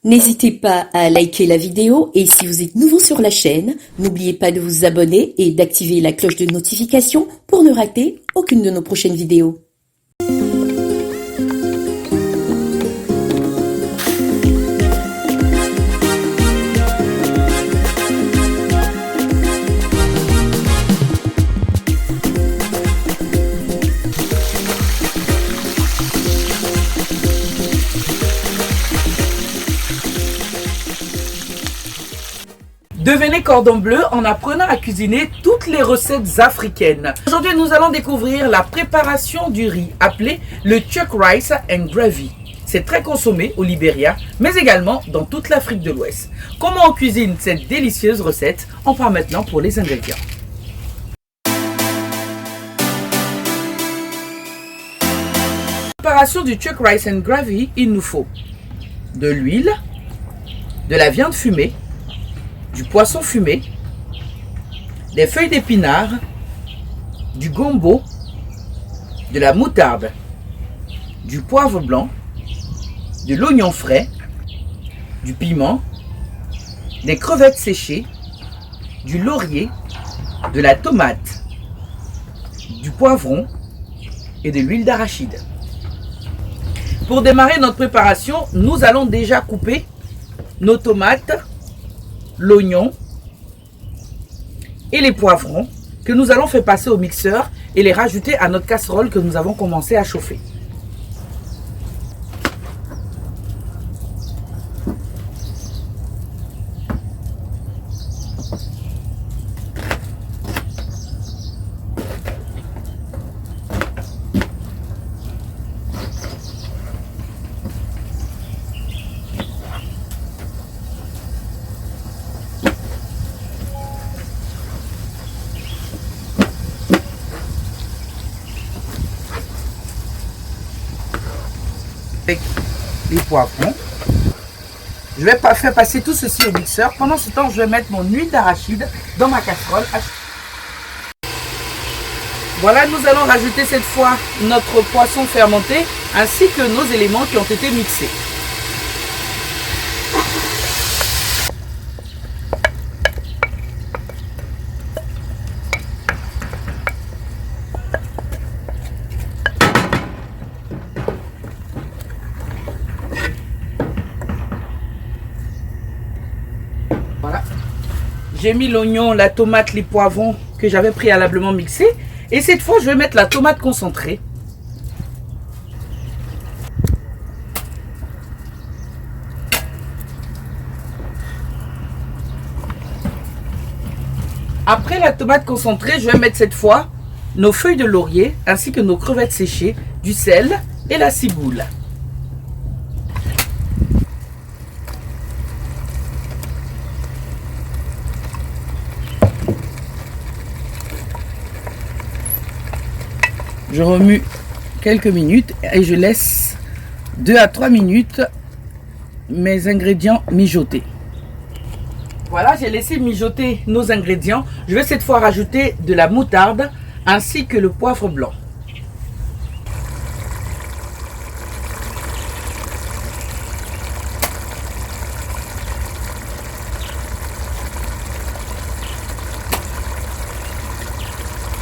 N'hésitez pas à liker la vidéo et si vous êtes nouveau sur la chaîne, n'oubliez pas de vous abonner et d'activer la cloche de notification pour ne rater aucune de nos prochaines vidéos. Devenez cordon bleu en apprenant à cuisiner toutes les recettes africaines. Aujourd'hui, nous allons découvrir la préparation du riz appelé le chuck rice and gravy. C'est très consommé au Libéria, mais également dans toute l'Afrique de l'Ouest. Comment on cuisine cette délicieuse recette? On part maintenant pour les ingrédients. Préparation du chuck rice and gravy, il nous faut de l'huile, de la viande fumée, du poisson fumé, des feuilles d'épinards, du gombo, de la moutarde, du poivre blanc, de l'oignon frais, du piment, des crevettes séchées, du laurier, de la tomate, du poivron et de l'huile d'arachide. Pour démarrer notre préparation, nous allons déjà couper nos tomates, l'oignon et les poivrons que nous allons faire passer au mixeur et les rajouter à notre casserole que nous avons commencé à chauffer. Avec les poivrons, je vais faire passer tout ceci au mixeur. Pendant ce temps, je vais mettre mon huile d'arachide dans ma casserole. Voilà, nous allons rajouter cette fois notre poisson fermenté ainsi que nos éléments qui ont été mixés. Voilà. J'ai mis l'oignon, la tomate, les poivrons que j'avais préalablement mixés. Et cette fois, je vais mettre la tomate concentrée. Après la tomate concentrée, je vais mettre cette fois nos feuilles de laurier ainsi que nos crevettes séchées, du sel et la ciboule. Je remue quelques minutes et je laisse 2 à 3 minutes mes ingrédients mijoter. Voilà, j'ai laissé mijoter nos ingrédients. Je vais cette fois rajouter de la moutarde ainsi que le poivre blanc.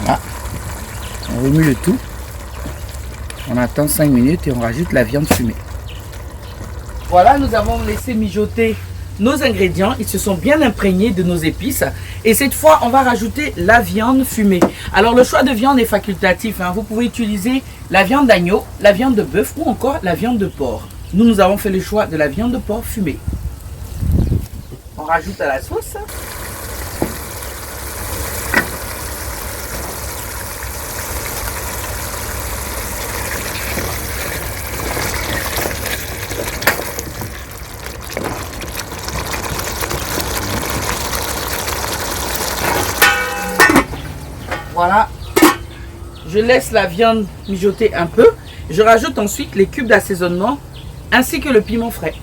Voilà. On remue le tout. On attend 5 minutes et on rajoute la viande fumée. Voilà, nous avons laissé mijoter nos ingrédients. Ils se sont bien imprégnés de nos épices. Et cette fois, on va rajouter la viande fumée. Alors, le choix de viande est facultatif, hein. Vous pouvez utiliser la viande d'agneau, la viande de bœuf ou encore la viande de porc. Nous avons fait le choix de la viande de porc fumée. On rajoute à la sauce. Voilà, je laisse la viande mijoter un peu. Je rajoute ensuite les cubes d'assaisonnement ainsi que le piment frais.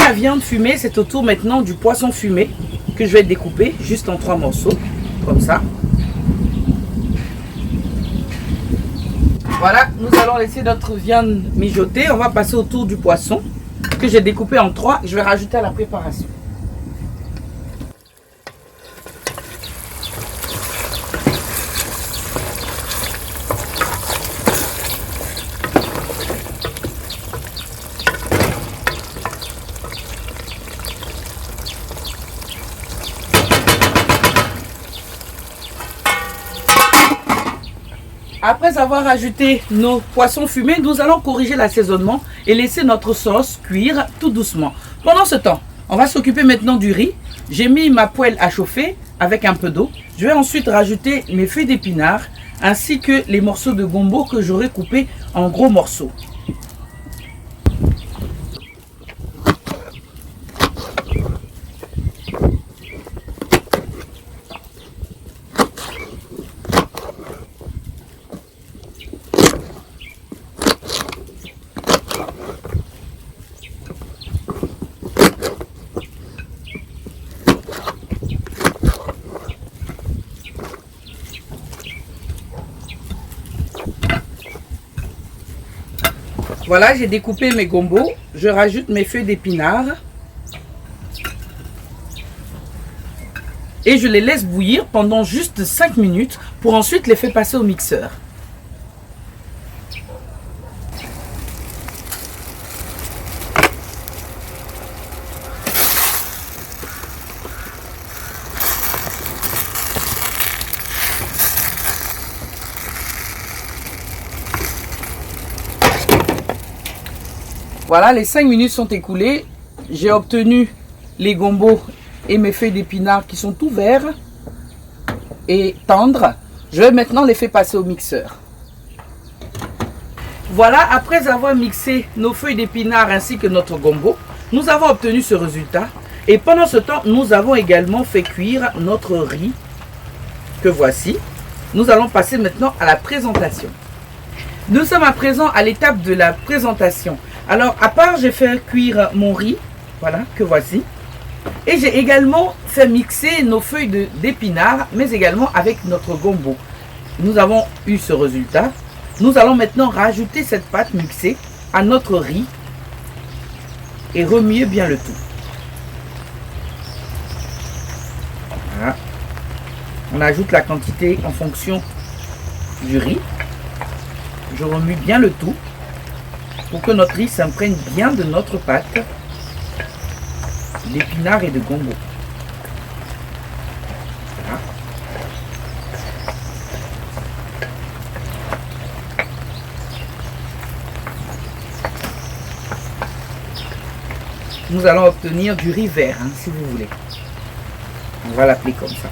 la viande fumée, c'est au tour maintenant du poisson fumé que je vais découper juste en 3 morceaux, comme ça. Voilà, nous allons laisser notre viande mijoter. On va passer au tour du poisson que j'ai découpé en 3. Je vais rajouter à la préparation. Après avoir ajouté nos poissons fumés, nous allons corriger l'assaisonnement et laisser notre sauce cuire tout doucement. Pendant ce temps, on va s'occuper maintenant du riz. J'ai mis ma poêle à chauffer avec un peu d'eau. Je vais ensuite rajouter mes feuilles d'épinards ainsi que les morceaux de gombo que j'aurai coupés en gros morceaux. Voilà, j'ai découpé mes gombos. Je rajoute mes feuilles d'épinards. Et je les laisse bouillir pendant juste 5 minutes pour ensuite les faire passer au mixeur. Voilà, les 5 minutes sont écoulées. J'ai obtenu les gombos et mes feuilles d'épinards qui sont tout verts et tendres. Je vais maintenant les faire passer au mixeur. Voilà, après avoir mixé nos feuilles d'épinards ainsi que notre gombo, nous avons obtenu ce résultat. Et pendant ce temps, nous avons également fait cuire notre riz que voici. Nous allons passer maintenant à la présentation. Nous sommes à présent à l'étape de la présentation. Alors, à part, j'ai fait cuire mon riz, voilà, que voici. Et j'ai également fait mixer nos feuilles d'épinards, mais également avec notre gombo. Nous avons eu ce résultat. Nous allons maintenant rajouter cette pâte mixée à notre riz et remuer bien le tout. Voilà. On ajoute la quantité en fonction du riz. Je remue bien le tout pour que notre riz s'imprègne bien de notre pâte d'épinards et de gombo. Voilà. Nous allons obtenir du riz vert, hein, si vous voulez. On va l'appeler comme ça.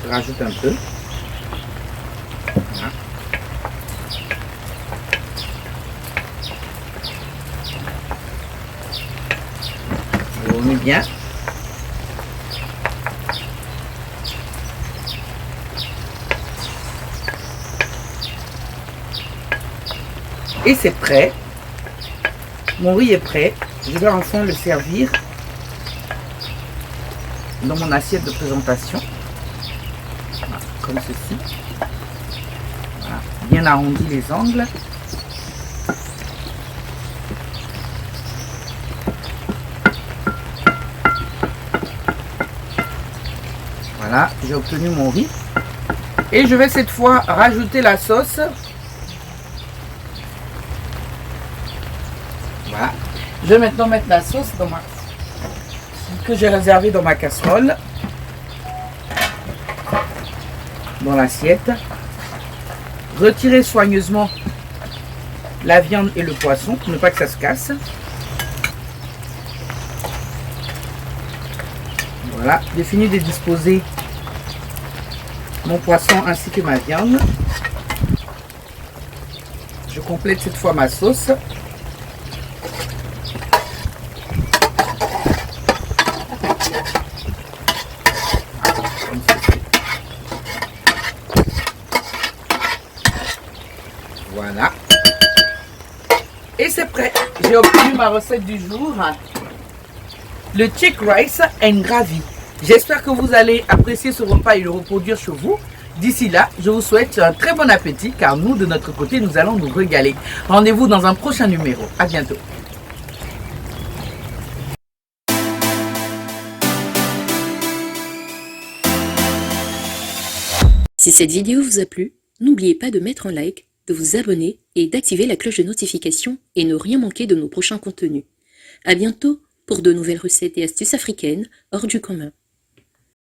Je rajoute un peu. Voilà. Je remue bien. Et c'est prêt. Mon riz est prêt. Je vais enfin le servir dans mon assiette de présentation. Voilà, comme ceci. Voilà, bien arrondi les angles. Voilà, j'ai obtenu mon riz. Et je vais cette fois rajouter la sauce. Voilà. Je vais maintenant mettre la sauce que j'ai réservée dans ma casserole. Dans l'assiette. Retirer soigneusement la viande et le poisson pour ne pas que ça se casse. Voilà, j'ai fini de disposer mon poisson ainsi que ma viande. Je complète cette fois ma sauce. Voilà. Et c'est prêt. J'ai obtenu ma recette du jour. le chick rice and gravy. J'espère que vous allez apprécier ce repas et le reproduire chez vous. D'ici là, je vous souhaite un très bon appétit car nous, de notre côté, nous allons nous régaler. Rendez-vous dans un prochain numéro. À bientôt. Si cette vidéo vous a plu, n'oubliez pas de mettre un like, de vous abonner et d'activer la cloche de notification et ne rien manquer de nos prochains contenus. À bientôt pour de nouvelles recettes et astuces africaines hors du commun.